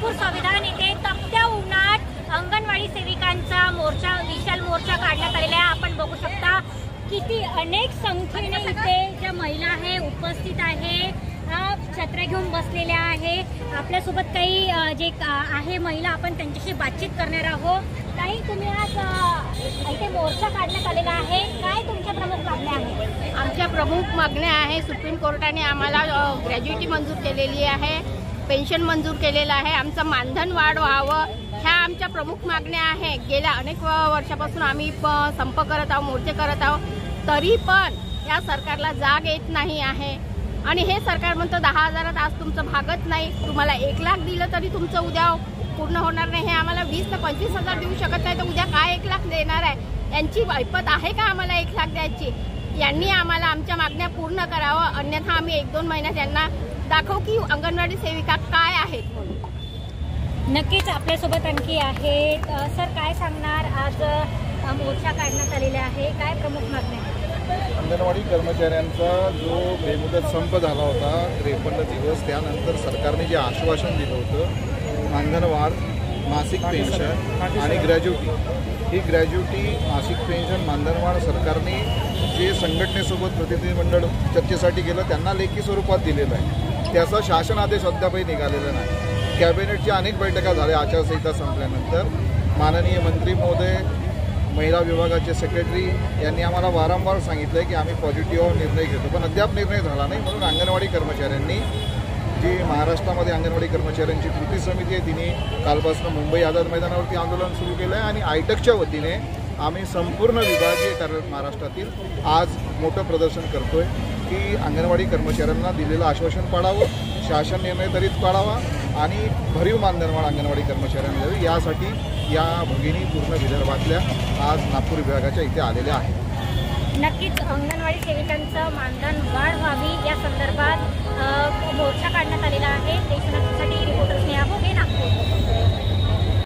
नागपूर संविधान येथे तपत्या उन्हात अंगणवाडी सेविकांचा मोर्चा, विशाल मोर्चा काढण्यात आलेला आहे। आपण बघू शकता किती अनेक संख्येने इथे ज्या महिला आहे उपस्थित आहे, छत्र्या घेऊन बसलेल्या आहे। आपल्यासोबत काही जे आहे महिला, आपण त्यांच्याशी बातचीत करणार आहोत। काही तुम्ही आज इथे मोर्चा काढण्यात आलेला आहे, काय तुमच्या प्रमुख मागण्या आहेत? आमच्या प्रमुख मागण्या आहे, सुप्रीम कोर्टाने आम्हाला ग्रॅज्युइटी मंजूर केलेली आहे, पेन्शन मंजूर केलेलं आहे, आमचं मानधन वाढ व्हावं, ह्या आमच्या प्रमुख मागण्या आहे। गेल्या अनेक वर्षापासून आम्ही संप करत आहोत, मोर्चे करत आहोत, तरी पण या सरकारला जाग येत नाही आहे। आणि हे सरकार म्हणतं 10,000 आज तुमचं भागत नाही, तुम्हाला 1 लाख दिलं तरी तुमचं उद्या पूर्ण होणार नाही। हे आम्हाला 20 ते 25,000 देऊ शकत नाही, तर उद्या काय 1 लाख देणार आहे? यांची ऐपत आहे का आम्हाला 1 लाख द्यायची? यांनी आम्हाला आमच्या मागण्या पूर्ण करावं, अन्यथा आम्ही 1-2 महिन्यात यांना दाखवू की अंगणवाडी सेविका काय आहेत म्हणून। नक्कीच आपल्यासोबत आणखी आहेत। सर, काय सांगणार? आज मोर्चा काढण्यात आलेला आहे, काय प्रमुख मागण्या? अंगणवाडी कर्मचाऱ्यांचा जो बेमुदत संप झाला होता 53 दिवस, त्यानंतर सरकारने जे आश्वासन दिलं होतं मानधन वाढ, मासिक पेन्शन आणि ग्रॅज्युटी, ही ग्रॅज्युटी, मासिक पेन्शन, मानधन वाढ सरकारने जे संघटनेसोबत प्रतिनिधिमंडळ चर्चेसाठी गेलं त्यांना लेखी स्वरूपात दिलेलं आहे। त्याचा शासन आदेश अद्यापही निघालेला नाही। कॅबिनेटच्या अनेक बैठका झाल्या आचारसंहिता संपल्यानंतर। माननीय मंत्री महोदय, महिला विभागाचे सेक्रेटरी यांनी आम्हाला वारंवार सांगितलं की आम्ही पॉझिटिव्ह निर्णय घेतो, पण अद्याप निर्णय झाला नाही। म्हणून अंगणवाडी कर्मचाऱ्यांनी, जी महाराष्ट्रामध्ये अंगणवाडी कर्मचाऱ्यांची कृती समिती आहे, तिने कालपासून मुंबई आझाद मैदानावरती आंदोलन सुरू केलं आहे। आणि आयटकच्या वतीने आम्ही संपूर्ण विभागीय कार्यरत महाराष्ट्रातील आज मोठं प्रदर्शन करतोय की अंगणवाडी कर्मचाऱ्यांना दिलेलं आश्वासन पाळावं, शासन निर्णय त्वरित पाळावा आणि भरीव मानधनवाढ अंगणवाडी कर्मचाऱ्यांना द्यावी। यासाठी या भगिनी पूर्ण विदर्भातल्या आज नागपूर विभागाच्या इथे आलेल्या आहेत। नक्कीच अंगणवाडी सेविकांचं मानधन वाढ व्हावी या संदर्भात